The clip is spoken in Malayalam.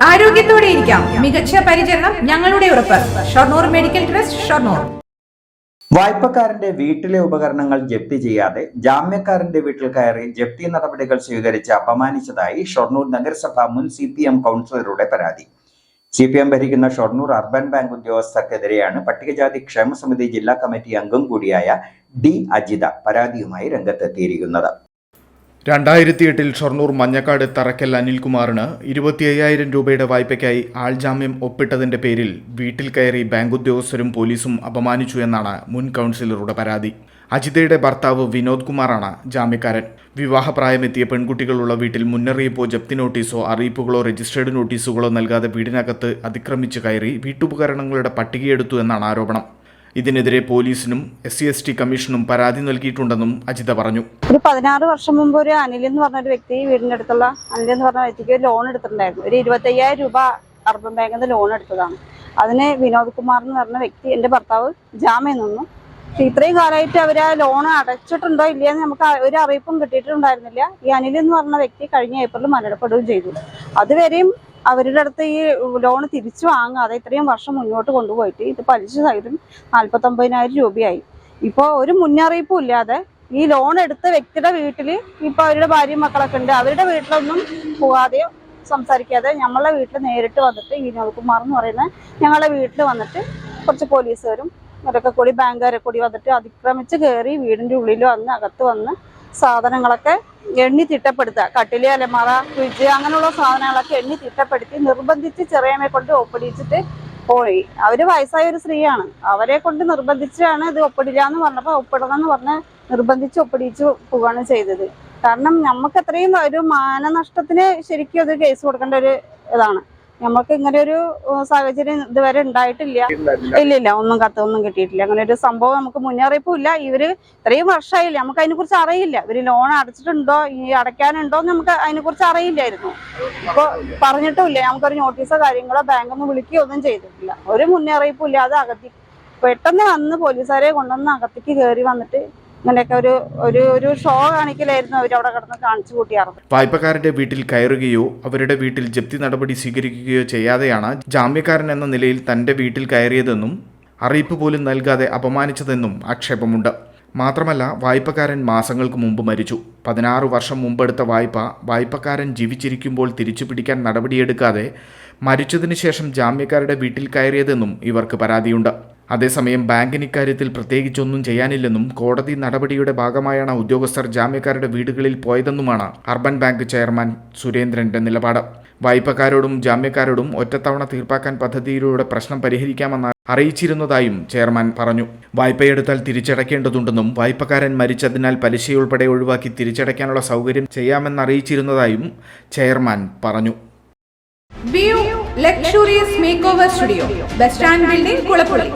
ആരോഗ്യത്തോടെ ഇരിക്കാം. മികച്ച പരിചരണം ഞങ്ങളുടെ ഉറപ്പ്. Shoranur medical trust, Shoranur. വായ്പക്കാരന്റെ വീട്ടിലെ ഉപകരണങ്ങൾ ജപ്തി ചെയ്യാതെ ജാമ്യക്കാരന്റെ വീട്ടിൽ കയറി ജപ്തി നടപടികൾ സ്വീകരിച്ച് അപമാനിച്ചതായി ഷൊർണൂർ നഗരസഭ മുൻ CPM കൗൺസിലറുടെ പരാതി. CPM ഭരിക്കുന്ന ഷൊർണൂർ അർബൻ ബാങ്ക് ഉദ്യോഗസ്ഥർക്കെതിരെയാണ് പട്ടികജാതി ക്ഷേമ സമിതി ജില്ലാ കമ്മിറ്റി അംഗം കൂടിയായ D. അജിത പരാതിയുമായി രംഗത്തെത്തിയിരിക്കുന്നത്. 2008 ഷൊർണൂർ മഞ്ഞക്കാട് തറക്കൽ അനിൽകുമാറിന് 25,000 രൂപയുടെ വായ്പയ്ക്കായി ആൾജാമ്യം ഒപ്പിട്ടതിന്റെ പേരിൽ വീട്ടിൽ കയറി ബാങ്ക് ഉദ്യോഗസ്ഥരും പോലീസും അപമാനിച്ചു എന്നാണ് മുൻ കൗൺസിലറുടെ പരാതി. അജിതയുടെ ഭർത്താവ് വിനോദ് കുമാറാണ് ജാമ്യക്കാരൻ. വിവാഹപ്രായമെത്തിയ പെൺകുട്ടികളുള്ള വീട്ടിൽ മുന്നറിയിപ്പോ ജപ്തി നോട്ടീസോ അറിയിപ്പുകളോ രജിസ്റ്റേർഡ് നോട്ടീസുകളോ നൽകാതെ വീടിനകത്ത് അതിക്രമിച്ച് കയറി വീട്ടുപകരണങ്ങളുടെ പട്ടികയെടുത്തു എന്നാണ് ആരോപണം. ഇതിനെതിരെ പോലീസിനും SC/ST കമ്മീഷനും പരാതി നൽകിയിട്ടുണ്ടെന്നും അജിത പറഞ്ഞു. ഒരു 16 വർഷം മുമ്പ് ഒരു അനിൽ എന്ന് പറഞ്ഞൊരു വ്യക്തി വീടിന്റെ അടുത്തുള്ള അനിൽ എന്ന് പറഞ്ഞ വ്യക്തിക്ക് ലോൺ എടുത്തിട്ടുണ്ടായിരുന്നു. ഒരു 25,000 രൂപ അർബൻ ബാങ്കിൽ നിന്ന് ലോൺ എടുത്തതാണ്. അതിന് വിനോദ് കുമാർ എന്ന് പറഞ്ഞ വ്യക്തി, എൻ്റെ ഭർത്താവ്, ജാമ്യം നിന്നു. ഇത്രയും കാലമായിട്ട് അവർ ആ ലോൺ അടച്ചിട്ടുണ്ടോ ഇല്ലയെന്ന് നമുക്ക് ഒരു അറിയിപ്പും കിട്ടിയിട്ടുണ്ടായിരുന്നില്ല. ഈ അനിൽ എന്ന് പറഞ്ഞ വ്യക്തി കഴിഞ്ഞ ഏപ്രിൽ മരണപ്പെടുകയും ചെയ്തു. അതുവരെയും അവരുടെ അടുത്ത് ഈ ലോൺ തിരിച്ചു വാങ്ങാതെ ഇത്രയും വർഷം മുന്നോട്ട് കൊണ്ടുപോയിട്ട് ഇത് പലിശ സഹിതം 49,000 രൂപയായി. ഇപ്പോൾ ഒരു മുന്നറിയിപ്പും ഇല്ലാതെ ഈ ലോൺ എടുത്ത വ്യക്തിയുടെ വീട്ടിൽ ഇപ്പോൾ അവരുടെ ഭാര്യയും മക്കളൊക്കെ ഉണ്ട്. അവരുടെ വീട്ടിലൊന്നും പോകാതെയോ സംസാരിക്കാതെ ഞങ്ങളുടെ വീട്ടിൽ നേരിട്ട് വന്നിട്ട് വിനോദ് കുമാർ എന്ന് പറയുന്ന ഞങ്ങളുടെ വീട്ടിൽ വന്നിട്ട് കുറച്ച് പോലീസുകാരും അവരൊക്കെ കൂടി ബാങ്കുകാരെ കൂടി വന്നിട്ട് അതിക്രമിച്ച് കയറി വീടിൻ്റെ ഉള്ളിൽ വന്ന് അകത്ത് വന്ന് സാധനങ്ങളൊക്കെ എണ്ണി തിട്ടപ്പെടുത്തുക. കട്ടില്, അലമാറ, ഫ്രിഡ്ജ് അങ്ങനെയുള്ള സാധനങ്ങളൊക്കെ എണ്ണി തിട്ടപ്പെടുത്തി നിർബന്ധിച്ച് ചെറിയമ്മയെ കൊണ്ട് ഒപ്പിടിച്ചിട്ട് പോയി. അവര് വയസ്സായ ഒരു സ്ത്രീയാണ്. അവരെ കൊണ്ട് നിർബന്ധിച്ചാണ് ഇത് ഒപ്പിടില്ല എന്ന് പറഞ്ഞപ്പോൾ ഒപ്പിടണം എന്ന് പറഞ്ഞ് നിർബന്ധിച്ച് ഒപ്പിടിച്ച് പോവുകയാണ് ചെയ്തത്. കാരണം നമുക്ക് അത്രയും ഒരു മാനനഷ്ടത്തിന് ശരിക്കും അത് കേസ് കൊടുക്കേണ്ട ഒരു ഇതാണ്. നമുക്ക് ഇങ്ങനെ ഒരു സാഹചര്യം ഇതുവരെ ഉണ്ടായിട്ടില്ല. ഇല്ല, ഒന്നും കത്തൊന്നും കിട്ടിയിട്ടില്ല. അങ്ങനെ ഒരു സംഭവം നമുക്ക് മുന്നറിയിപ്പും ഇല്ല. ഇവര് ഇത്രയും വർഷമായില്ല, നമുക്ക് അതിനെ കുറിച്ച് അറിയില്ല. ഇവര് ലോൺ അടച്ചിട്ടുണ്ടോ ഇനി അടയ്ക്കാനുണ്ടോ എന്ന് നമുക്ക് അതിനെ കുറിച്ച് അറിയില്ലായിരുന്നു. ഇപ്പൊ പറഞ്ഞിട്ടുമില്ല. നമുക്കൊരു നോട്ടീസോ കാര്യങ്ങളോ ബാങ്കൊന്നും വിളിക്കുകയോ ഒന്നും ചെയ്തിട്ടില്ല. ഒരു മുന്നറിയിപ്പും ഇല്ലാതെ അകത്തി പെട്ടെന്ന് വന്ന് പോലീസുകാരെ കൊണ്ടുവന്ന് അകത്തേക്ക് കയറി വന്നിട്ട് ഇങ്ങനെയൊക്കെ ഒരു ഷോ കാണിക്കലായിരുന്നു അവരവിടെ കിടന്ന് കാണിച്ചു കൂട്ടിയാറുണ്ട്. വായ്പക്കാരന്റെ വീട്ടിൽ കയറുകയോ അവരുടെ വീട്ടിൽ ജപ്തി നടപടി സ്വീകരിക്കുകയോ ചെയ്യാതെയാണ് ജാമ്യക്കാരൻ എന്ന നിലയിൽ തന്റെ വീട്ടിൽ കയറിയതെന്നും അറിയിപ്പ് പോലും നൽകാതെ അപമാനിച്ചതെന്നും ആക്ഷേപമുണ്ട്. മാത്രമല്ല, വായ്പക്കാരൻ മാസങ്ങൾക്ക് മുമ്പ് മരിച്ചു. 16 വർഷം മുമ്പെടുത്ത വായ്പക്കാരൻ ജീവിച്ചിരിക്കുമ്പോൾ തിരിച്ചു പിടിക്കാൻ നടപടിയെടുക്കാതെ മരിച്ചതിന് ശേഷം ജാമ്യക്കാരുടെ വീട്ടിൽ കയറിയതെന്നും ഇവർക്ക് പരാതിയുണ്ട്. അതേസമയം ബാങ്കിന് ഇക്കാര്യത്തിൽ പ്രത്യേകിച്ചൊന്നും ചെയ്യാനില്ലെന്നും കോടതി നടപടിയുടെ ഭാഗമായാണ് ഉദ്യോഗസ്ഥർ ജാമ്യക്കാരുടെ വീടുകളിൽ പോയതെന്നുമാണ് അർബൻ ബാങ്ക് ചെയർമാൻ സുരേന്ദ്രന്റെ നിലപാട്. വായ്പക്കാരോടും ജാമ്യക്കാരോടും ഒറ്റത്തവണ തീർപ്പാക്കാൻ പദ്ധതിയിലൂടെ പ്രശ്നം പരിഹരിക്കാമെന്ന് അറിയിച്ചിരുന്നതായും ചെയർമാൻ പറഞ്ഞു. വായ്പയെടുത്താൽ തിരിച്ചടയ്ക്കേണ്ടതുണ്ടെന്നും വായ്പക്കാരൻ മരിച്ചതിനാൽ പലിശയുൾപ്പെടെ ഒഴിവാക്കി തിരിച്ചടയ്ക്കാനുള്ള സൗകര്യം ചെയ്യാമെന്നറിയിച്ചിരുന്നതായും ചെയർമാൻ പറഞ്ഞു. View luxurious make over studio, bus stand building, Kulappully.